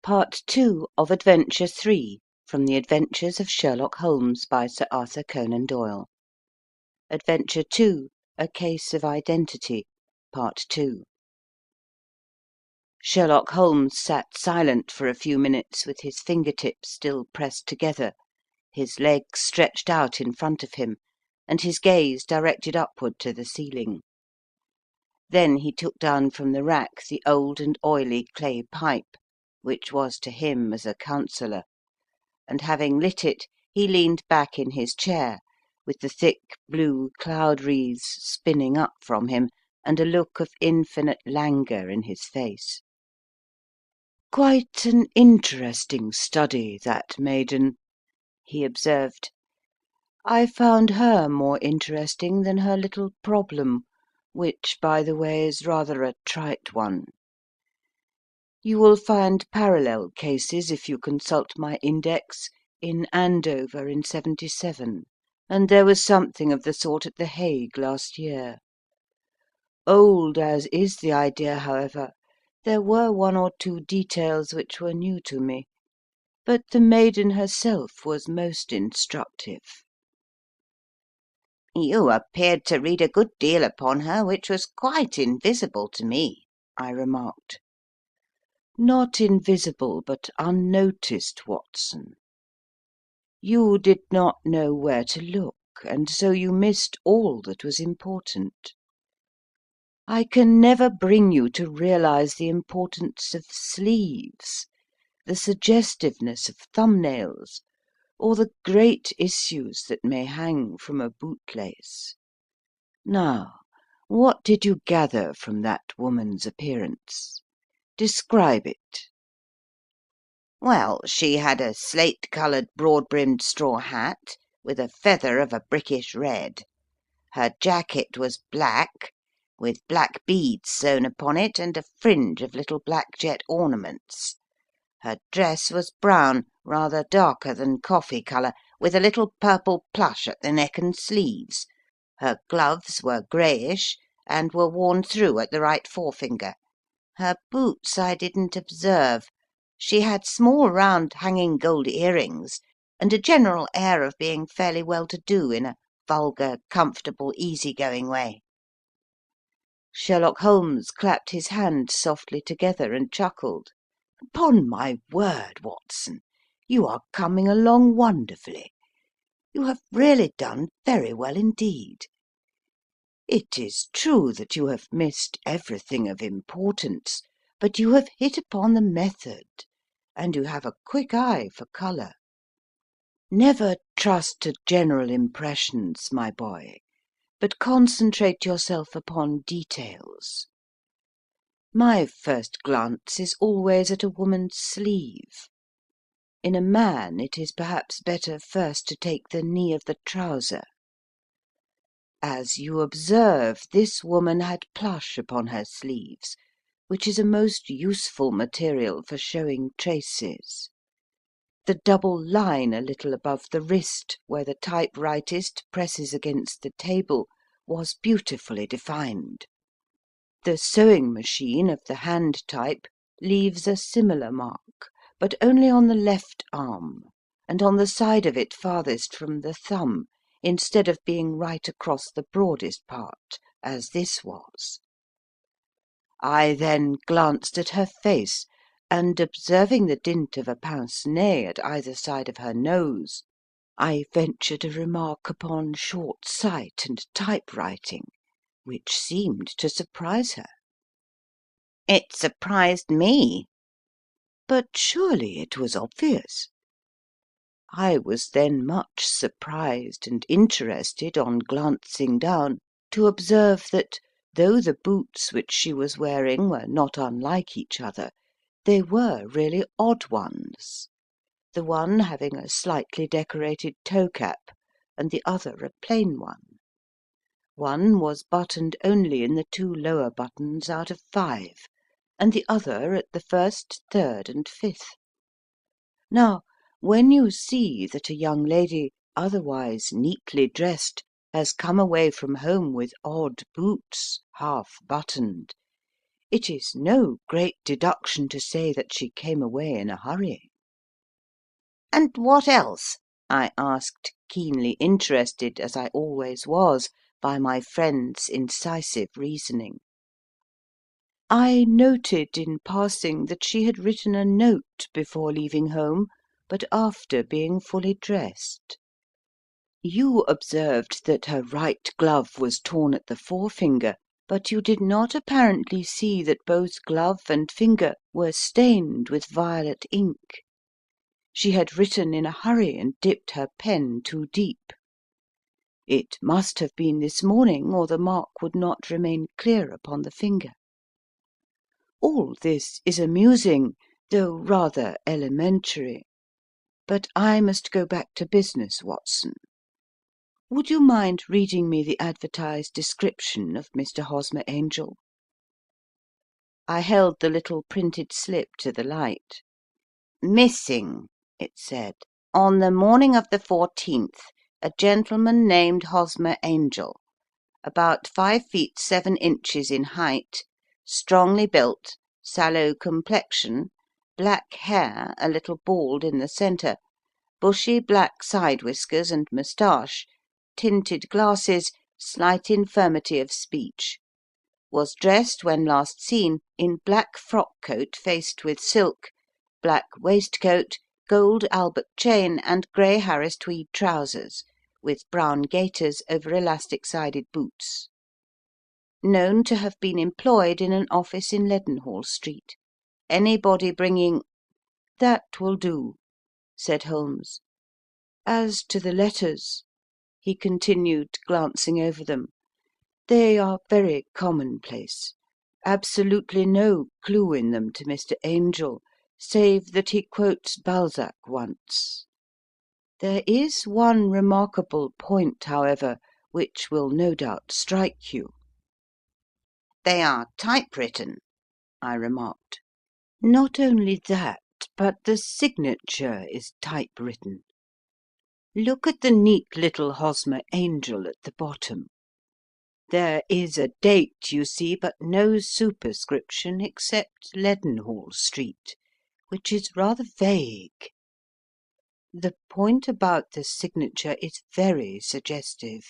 Part II of Adventure 3 from the Adventures of Sherlock Holmes by Sir Arthur Conan Doyle. Adventure 2, A Case of Identity, Part II. Sherlock Holmes sat silent for a few minutes with his fingertips still pressed together, his legs stretched out in front of him, and his gaze directed upward to the ceiling. Then he took down from the rack the old and oily clay pipe, which was to him as a counsellor, and having lit it, he leaned back in his chair, with the thick blue cloud wreaths spinning up from him, and a look of infinite languor in his face. "Quite an interesting study, that maiden," he observed. "I found her more interesting than her little problem, which, by the way, is rather a trite one. You will find parallel cases, if you consult my index, in Andover in '77, and there was something of the sort at The Hague last year. Old as is the idea, however, there were one or two details which were new to me, but the maiden herself was most instructive." "You appeared to read a good deal upon her which was quite invisible to me," I remarked. "Not invisible, but unnoticed, Watson. You did not know where to look, and so you missed all that was important. I can never bring you to realise the importance of sleeves, the suggestiveness of thumbnails, or the great issues that may hang from a bootlace. Now, what did you gather from that woman's appearance? Describe it." "Well, she had a slate-coloured, broad-brimmed straw hat, with a feather of a brickish red. Her jacket was black, with black beads sewn upon it, and a fringe of little black jet ornaments. Her dress was brown, rather darker than coffee colour, with a little purple plush at the neck and sleeves. Her gloves were greyish, and were worn through at the right forefinger. Her boots I didn't observe. She had small round hanging gold earrings, and a general air of being fairly well-to-do in a vulgar, comfortable, easy-going way." Sherlock Holmes clapped his hands softly together and chuckled. "Upon my word, Watson, you are coming along wonderfully. You have really done very well indeed. It is true that you have missed everything of importance, but you have hit upon the method, and you have a quick eye for colour. Never trust to general impressions, my boy, but concentrate yourself upon details. My first glance is always at a woman's sleeve. In a man it is perhaps better first to take the knee of the trouser. As you observe, this woman had plush upon her sleeves, which is a most useful material for showing traces. The double line a little above the wrist, where the typewritist presses against the table, was beautifully defined. The sewing machine of the hand type leaves a similar mark, but only on the left arm, and on the side of it farthest from the thumb, instead of being right across the broadest part, as this was. I then glanced at her face, and observing the dint of a pince nez at either side of her nose, I ventured a remark upon short sight and typewriting, which seemed to surprise her." "It surprised me." "But surely it was obvious?" I was then much surprised and interested, on glancing down, to observe that, though the boots which she was wearing were not unlike each other, they were really odd ones, the one having a slightly decorated toe cap, and the other a plain one. One was buttoned only in the 2 lower buttons out of 5, and the other at the 1st, 3rd, and 5th. Now, when you see that a young lady, otherwise neatly dressed, has come away from home with odd boots, half buttoned, It is no great deduction to say that she came away in a hurry." "And what else?" I asked, keenly interested, as I always was, by my friend's incisive reasoning. "I noted in passing that she had written a note before leaving home, but after being fully dressed. You observed that her right glove was torn at the forefinger, but you did not apparently see that both glove and finger were stained with violet ink. She had written in a hurry and dipped her pen too deep. It must have been this morning, or the mark would not remain clear upon the finger. All this is amusing, though rather elementary. But I must go back to business, Watson. Would you mind reading me the advertised description of Mr. Hosmer Angel?" I held the little printed slip to the light. "Missing," it said, "on the morning of the 14th, a gentleman named Hosmer Angel, about 5 feet 7 inches in height, strongly built, sallow complexion, black hair, a little bald in the centre, bushy black side whiskers and moustache, tinted glasses, slight infirmity of speech. Was dressed when last seen in black frock coat faced with silk, black waistcoat, gold Albert chain, and grey Harris tweed trousers, with brown gaiters over elastic sided boots. Known to have been employed in an office in Leadenhall Street. Anybody bringing—" "That will do," said Holmes. "As to the letters," he continued, glancing over them, "they are very commonplace. Absolutely no clue in them to Mr. Angel, save that he quotes Balzac once. There is one remarkable point, however, which will no doubt strike you." "They are typewritten," I remarked. "Not only that, but the signature is typewritten. Look at the neat little Hosmer Angel at the bottom. There is a date, you see, but no superscription except Leadenhall Street, which is rather vague. The point about the signature is very suggestive.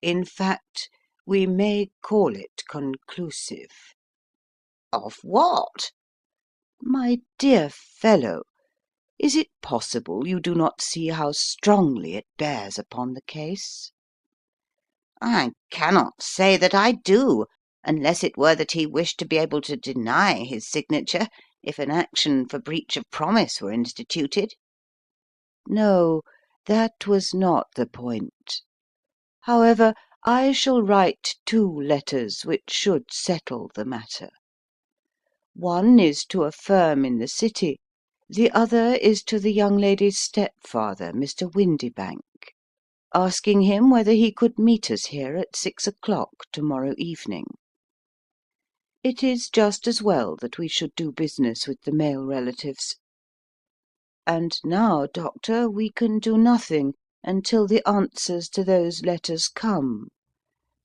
In fact, we may call it conclusive." "Of what?" "My dear fellow, is it possible you do not see how strongly it bears upon the case?" "I cannot say that I do, unless it were that he wished to be able to deny his signature if an action for breach of promise were instituted." "No, that was not the point. However, I shall write two letters which should settle the matter. One is to a firm in the City, the other is to the young lady's stepfather, Mr. Windibank, asking him whether he could meet us here at 6 o'clock to morrow evening. It is just as well that we should do business with the male relatives. And now, Doctor, we can do nothing until the answers to those letters come,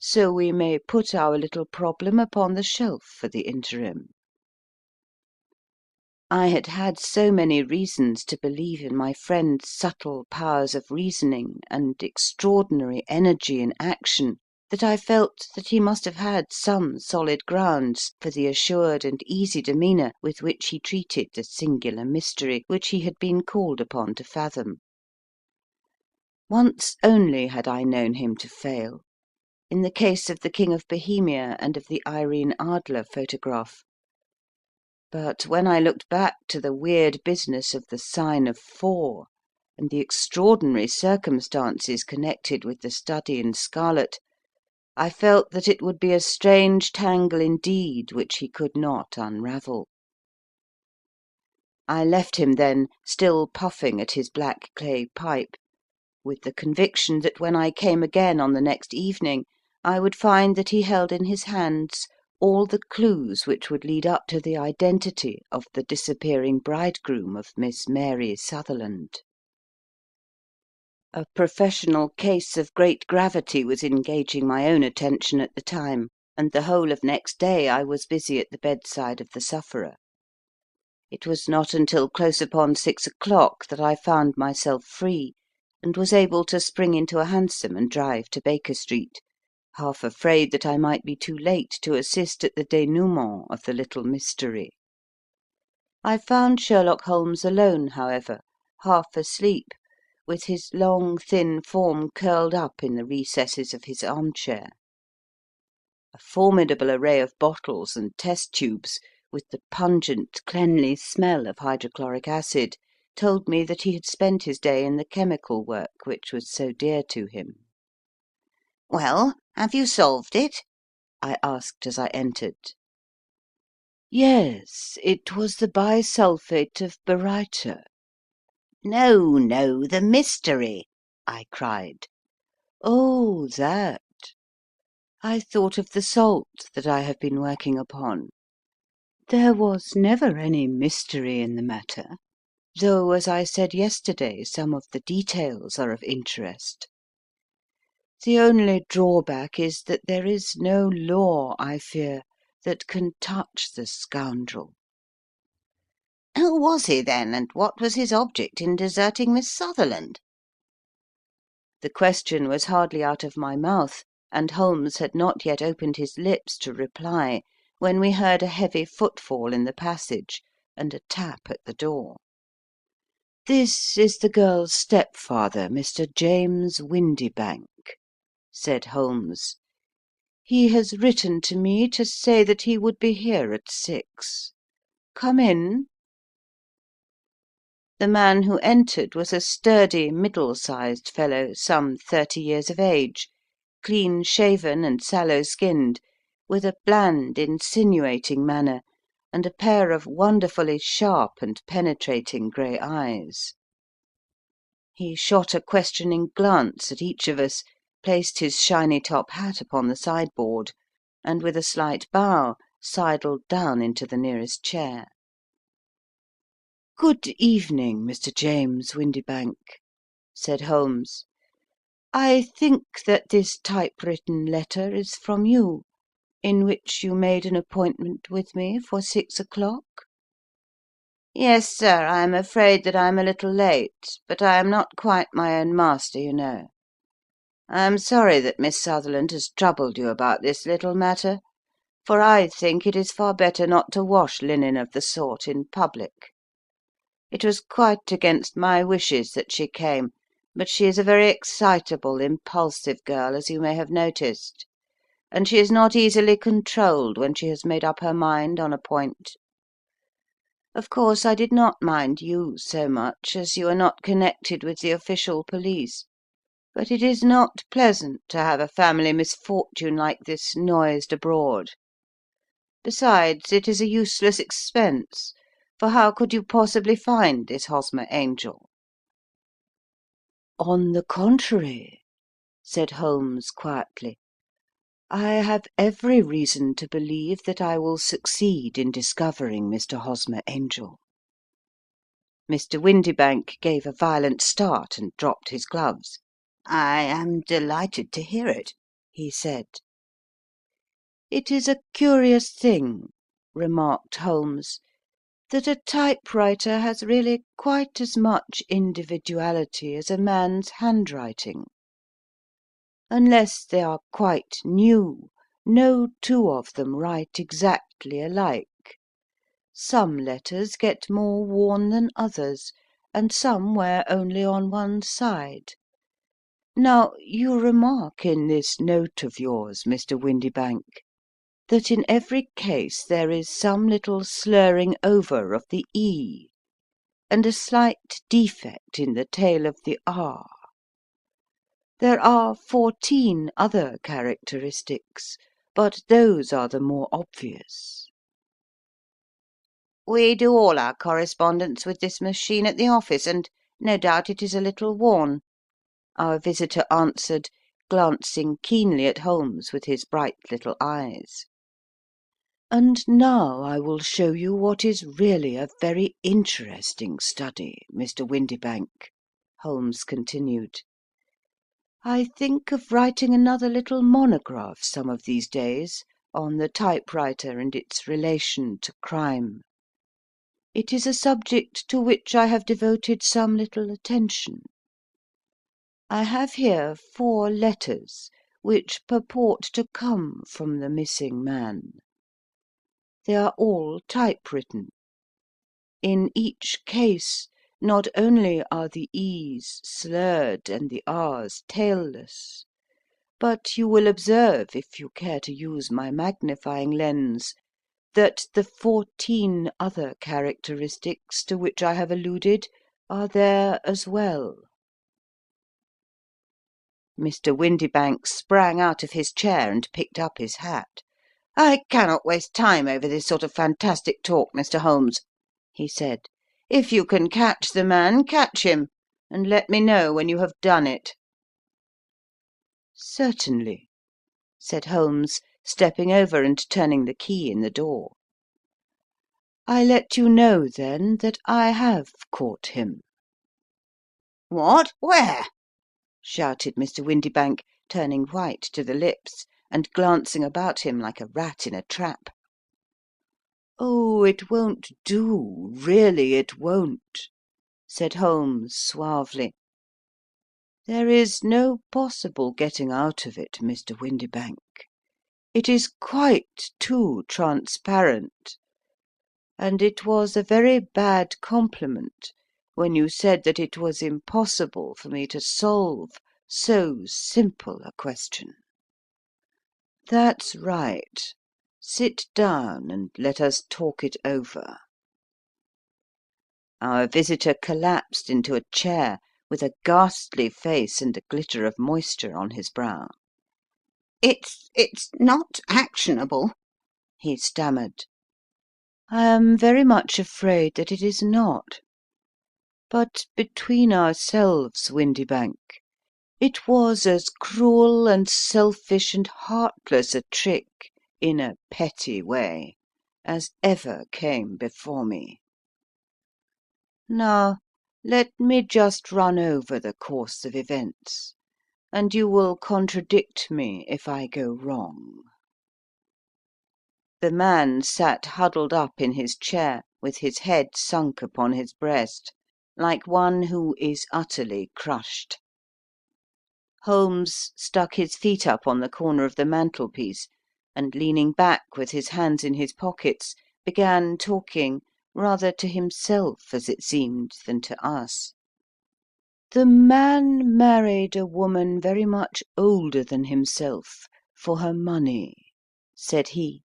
so we may put our little problem upon the shelf for the interim." I had had so many reasons to believe in my friend's subtle powers of reasoning and extraordinary energy in action, that I felt that he must have had some solid grounds for the assured and easy demeanour with which he treated the singular mystery which he had been called upon to fathom. Once only had I known him to fail, in the case of the King of Bohemia and of the Irene Adler photograph. But when I looked back to the weird business of the Sign of 4, and the extraordinary circumstances connected with the study in scarlet, I felt that it would be a strange tangle indeed which he could not unravel. I left him then, still puffing at his black clay pipe, with the conviction that when I came again on the next evening I would find that he held in his hands all the clues which would lead up to the identity of the disappearing bridegroom of Miss Mary Sutherland. A professional case of great gravity was engaging my own attention at the time. and the whole of next day I was busy at the bedside of the sufferer. It was not until close upon 6 o'clock that I found myself free, and was able to spring into a hansom and drive to Baker Street, half afraid that I might be too late to assist at the dénouement of the little mystery. I found Sherlock Holmes alone, however, half asleep, with his long, thin form curled up in the recesses of his armchair. A formidable array of bottles and test tubes, with the pungent, cleanly smell of hydrochloric acid, told me that he had spent his day in the chemical work which was so dear to him. "Well, have you solved it?" I asked as I entered. "Yes, it was the bisulphate of baryta." "No, no, the mystery!" I cried. "Oh, that! I thought of the salt that I have been working upon. There was never any mystery in the matter, though, as I said yesterday, some of the details are of interest. The only drawback is that there is no law, I fear, that can touch the scoundrel." "Who was he, then, and what was his object in deserting Miss Sutherland?" The question was hardly out of my mouth, and Holmes had not yet opened his lips to reply, when we heard a heavy footfall in the passage, and a tap at the door. "This is the girl's stepfather, Mr. James Windibank," said Holmes. "He has written to me to say that he would be here at 6. Come in." The man who entered was a sturdy, middle-sized fellow, some 30 years of age, clean shaven and sallow skinned, with a bland, insinuating manner, and a pair of wonderfully sharp and penetrating grey eyes. He shot a questioning glance at each of us, placed his shiny top hat upon the sideboard, and with a slight bow sidled down into the nearest chair. "Good evening, Mr. James Windibank," said Holmes. "I think that this typewritten letter is from you, in which you made an appointment with me for 6 o'clock?" "Yes, sir, I am afraid that I am a little late, but I am not quite my own master, you know. I am sorry that Miss Sutherland has troubled you about this little matter, for I think it is far better not to wash linen of the sort in public. It was quite against my wishes that she came, but she is a very excitable, impulsive girl, as you may have noticed, and she is not easily controlled when she has made up her mind on a point. Of course, I did not mind you so much, as you are not connected with the official police, but it is not pleasant to have a family misfortune like this noised abroad. Besides, it is a useless expense, for how could you possibly find this Hosmer Angel?" "On the contrary," said Holmes quietly, "I have every reason to believe that I will succeed in discovering Mr. Hosmer Angel." Mr. Windibank gave a violent start and dropped his gloves. "I am delighted to hear it," he said. "It is a curious thing," remarked Holmes, "that a typewriter has really quite as much individuality as a man's handwriting. Unless they are quite new, no two of them write exactly alike. Some letters get more worn than others, and some wear only on one side. Now, you remark in this note of yours, Mr. Windibank, that in every case there is some little slurring over of the E, and a slight defect in the tail of the R. There are 14 other characteristics, but those are the more obvious." "We do all our correspondence with this machine at the office, and no doubt it is a little worn," our visitor answered, glancing keenly at Holmes with his bright little eyes. "And now I will show you what is really a very interesting study, Mr. Windibank," Holmes continued. "I think of writing another little monograph some of these days on the typewriter and its relation to crime. It is a subject to which I have devoted some little attention. I have here 4 letters which purport to come from the missing man. They are all typewritten. In each case, not only are the E's slurred and the R's tailless, but you will observe, if you care to use my magnifying lens, that the 14 other characteristics to which I have alluded are there as well. Mr. Windibank sprang out of his chair and picked up his hat. "I cannot waste time over this sort of fantastic talk, Mr. Holmes," he said. "If you can catch the man, catch him, and let me know when you have done it." "Certainly," said Holmes, stepping over and turning the key in the door. "I let you know, then, that I have caught him." "What? Where?" shouted Mr. Windibank, turning white to the lips, and glancing about him like a rat in a trap. "Oh, it won't do, really it won't," said Holmes suavely. "There is no possible getting out of it, Mr. Windibank. It is quite too transparent, and it was a very bad compliment when you said that it was impossible for me to solve so simple a question. That's right. Sit down and let us talk it over." Our visitor collapsed into a chair with a ghastly face and a glitter of moisture on his brow. It's not actionable," he stammered. "I am very much afraid that it is not. But between ourselves, Windibank, it was as cruel and selfish and heartless a trick, in a petty way, as ever came before me. Now, let me just run over the course of events, and you will contradict me if I go wrong." The man sat huddled up in his chair, with his head sunk upon his breast, like one who is utterly crushed. Holmes stuck his feet up on the corner of the mantelpiece, and leaning back with his hands in his pockets, began talking, rather to himself, as it seemed, than to us. "The man married a woman very much older than himself, for her money," said he,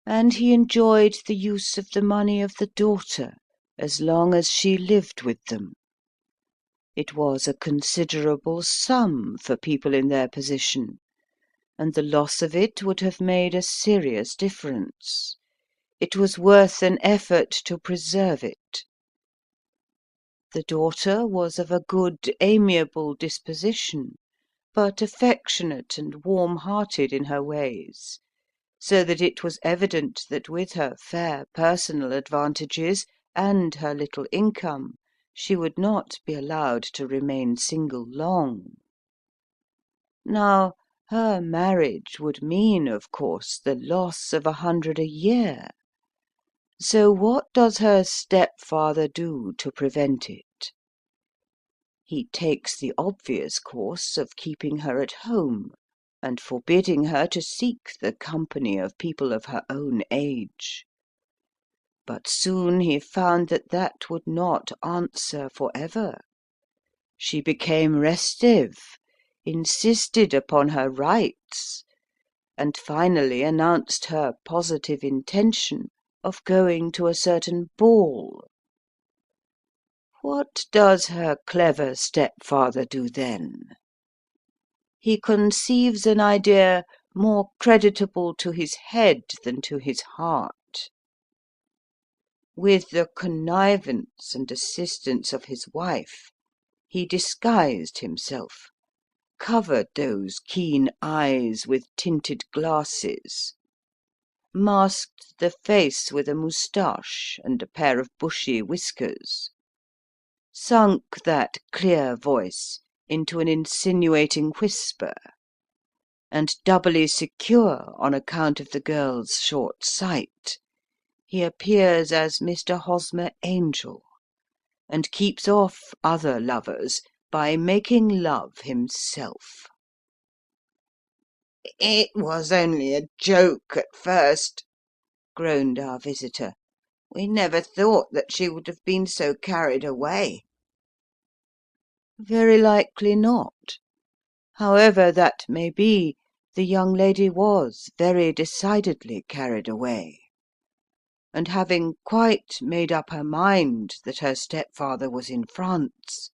"and he enjoyed the use of the money of the daughter as long as she lived with them. It was a considerable sum for people in their position, and the loss of it would have made a serious difference. It was worth an effort to preserve it. The daughter was of a good, amiable disposition, but affectionate and warm-hearted in her ways, so that it was evident that with her fair personal advantages and her little income she would not be allowed to remain single long. Now, her marriage would mean, of course, the loss of 100 a year. So what does her stepfather do to prevent it? He takes the obvious course of keeping her at home, and forbidding her to seek the company of people of her own age. But soon he found that that would not answer for ever. She became restive, insisted upon her rights, and finally announced her positive intention of going to a certain ball. What does her clever stepfather do then? He conceives an idea more creditable to his head than to his heart. With the connivance and assistance of his wife, he disguised himself, covered those keen eyes with tinted glasses, masked the face with a moustache and a pair of bushy whiskers, sunk that clear voice into an insinuating whisper, and doubly secure on account of the girl's short sight, he appears as Mr. Hosmer Angel, and keeps off other lovers by making love himself." "It was only a joke at first," groaned our visitor. "We never thought that she would have been so carried away." "Very likely not. However that may be, the young lady was very decidedly carried away, and having quite made up her mind that her stepfather was in France,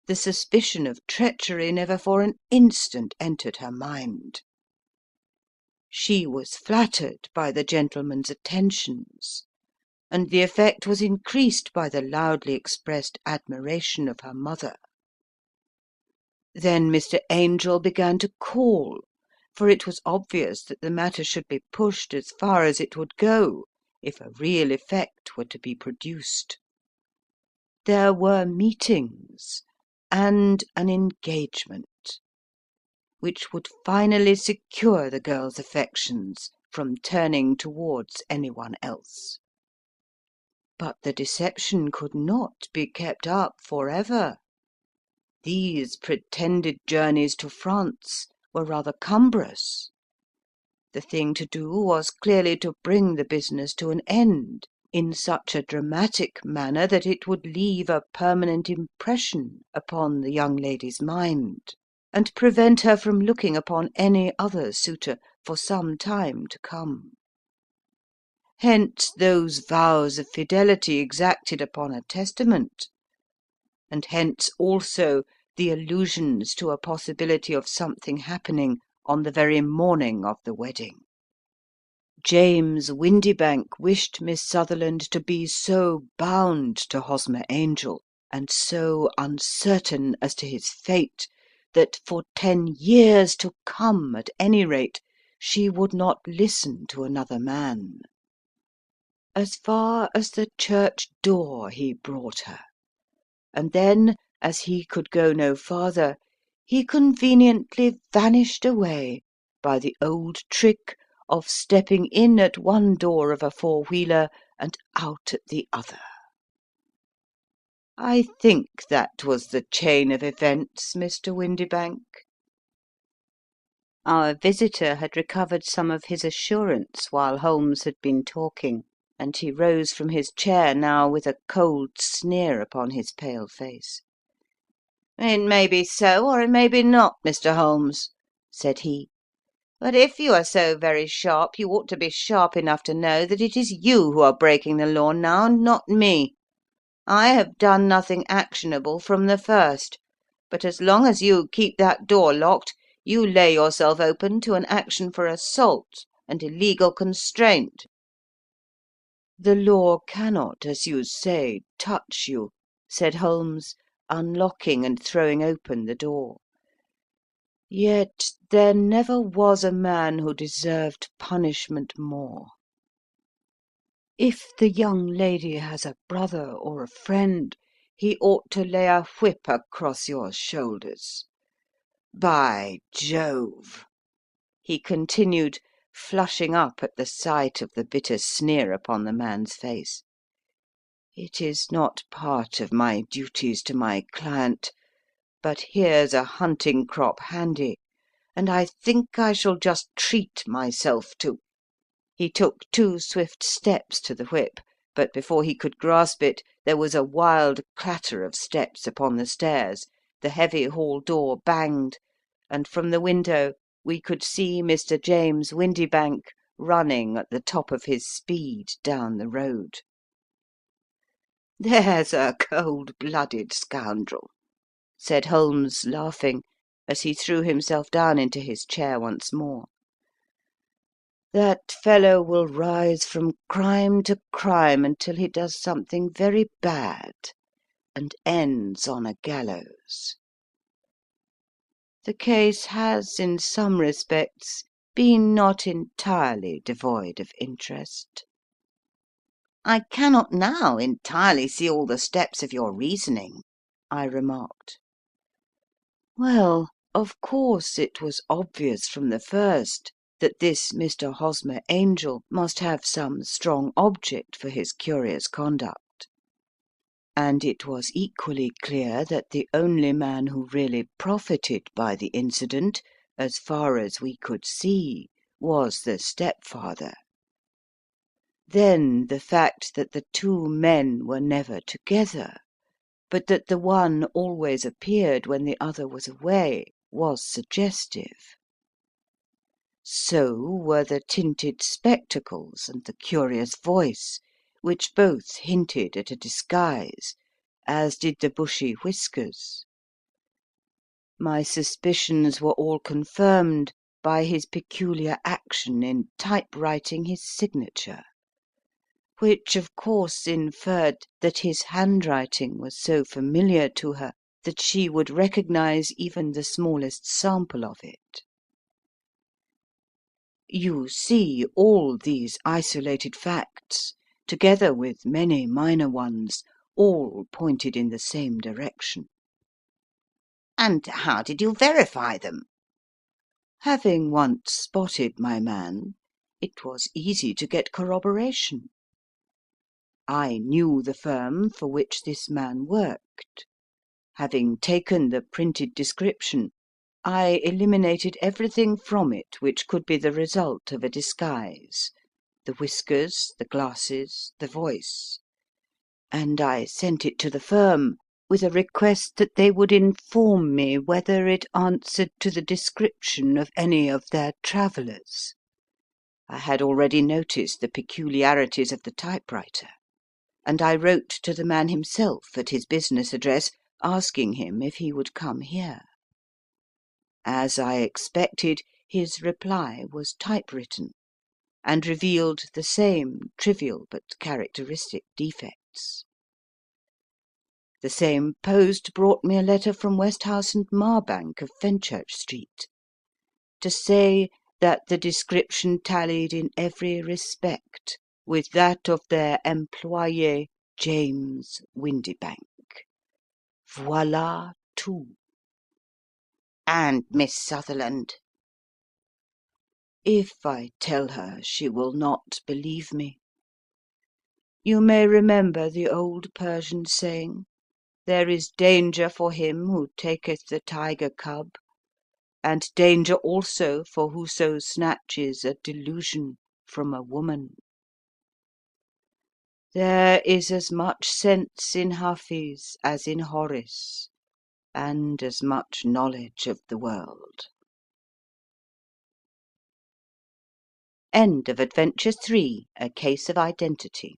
the suspicion of treachery never for an instant entered her mind. She was flattered by the gentleman's attentions, and the effect was increased by the loudly expressed admiration of her mother. Then Mr. Angel began to call, for it was obvious that the matter should be pushed as far as it would go if a real effect were to be produced. There were meetings and an engagement, which would finally secure the girl's affections from turning towards anyone else. But the deception could not be kept up for ever. These pretended journeys to France were rather cumbrous. The thing to do was clearly to bring the business to an end in such a dramatic manner that it would leave a permanent impression upon the young lady's mind, and prevent her from looking upon any other suitor for some time to come. Hence those vows of fidelity exacted upon a testament, and hence also the allusions to a possibility of something happening on the very morning of the wedding. James Windybank wished Miss Sutherland to be so bound to Hosmer Angel, and so uncertain as to his fate, that for 10 years to come, at any rate, she would not listen to another man. As far as the church door he brought her, and then, as he could go no farther, he conveniently vanished away by the old trick of stepping in at one door of a four-wheeler and out at the other. I think that was the chain of events, Mr. Windybank." Our visitor had recovered some of his assurance while Holmes had been talking, and he rose from his chair now with a cold sneer upon his pale face. "It may be so, or it may be not, Mr. Holmes," said he. "But if you are so very sharp, you ought to be sharp enough to know that it is you who are breaking the law now, and not me. I have done nothing actionable from the first, but as long as you keep that door locked, you lay yourself open to an action for assault and illegal constraint." "The law cannot, as you say, touch you," said Holmes, unlocking and throwing open the door. "Yet there never was a man who deserved punishment more. If the young lady has a brother or a friend, he ought to lay a whip across your shoulders. By Jove!" he continued, flushing up at the sight of the bitter sneer upon the man's face, "it is not part of my duties to my client, but here's a hunting crop handy, and I think I shall just treat myself to—" He took 2 swift steps to the whip, but before he could grasp it there was a wild clatter of steps upon the stairs, the heavy hall door banged, and from the window we could see Mr. James Windybank running at the top of his speed down the road. "There's a cold-blooded scoundrel," said Holmes, laughing, as he threw himself down into his chair once more. "That fellow will rise from crime to crime until he does something very bad and ends on a gallows. The case has, in some respects, been not entirely devoid of interest." "I cannot now entirely see all the steps of your reasoning," I remarked. "Well, Of course it was obvious from the first that this Mr. Hosmer Angel must have some strong object for his curious conduct, and it was equally clear that the only man who really profited by the incident, as far as we could see, was the stepfather. Then the fact that the two men were never together, but that the one always appeared when the other was away, was suggestive. So were the tinted spectacles and the curious voice, which both hinted at a disguise, as did the bushy whiskers. My suspicions were all confirmed by his peculiar action in typewriting his signature, which of course inferred that his handwriting was so familiar to her that she would recognize even the smallest sample of it. You see, all these isolated facts, together with many minor ones, all pointed in the same direction. And how did you verify them? Having once spotted my man, it was easy to get corroboration. I knew the firm for which this man worked. Having taken the printed description, I eliminated everything from it which could be the result of a disguise, the whiskers, the glasses, the voice, and I sent it to the firm with a request that they would inform me whether it answered to the description of any of their travellers. I had already noticed the peculiarities of the typewriter, and I wrote to the man himself at his business address, asking him if he would come here. As I expected, his reply was typewritten, and revealed the same trivial but characteristic defects. The same post brought me a letter from Westhouse and Marbank of Fenchurch Street, to say that the description tallied in every respect with that of their employé, James Windibank. Voilà tout. And Miss Sutherland? If I tell her, she will not believe me. You may remember the old Persian saying, "There is danger for him who taketh the tiger cub, and danger also for whoso snatches a delusion from a woman." There is as much sense in Hafiz as in Horace, and as much knowledge of the world. End of Adventure 3, A Case of Identity.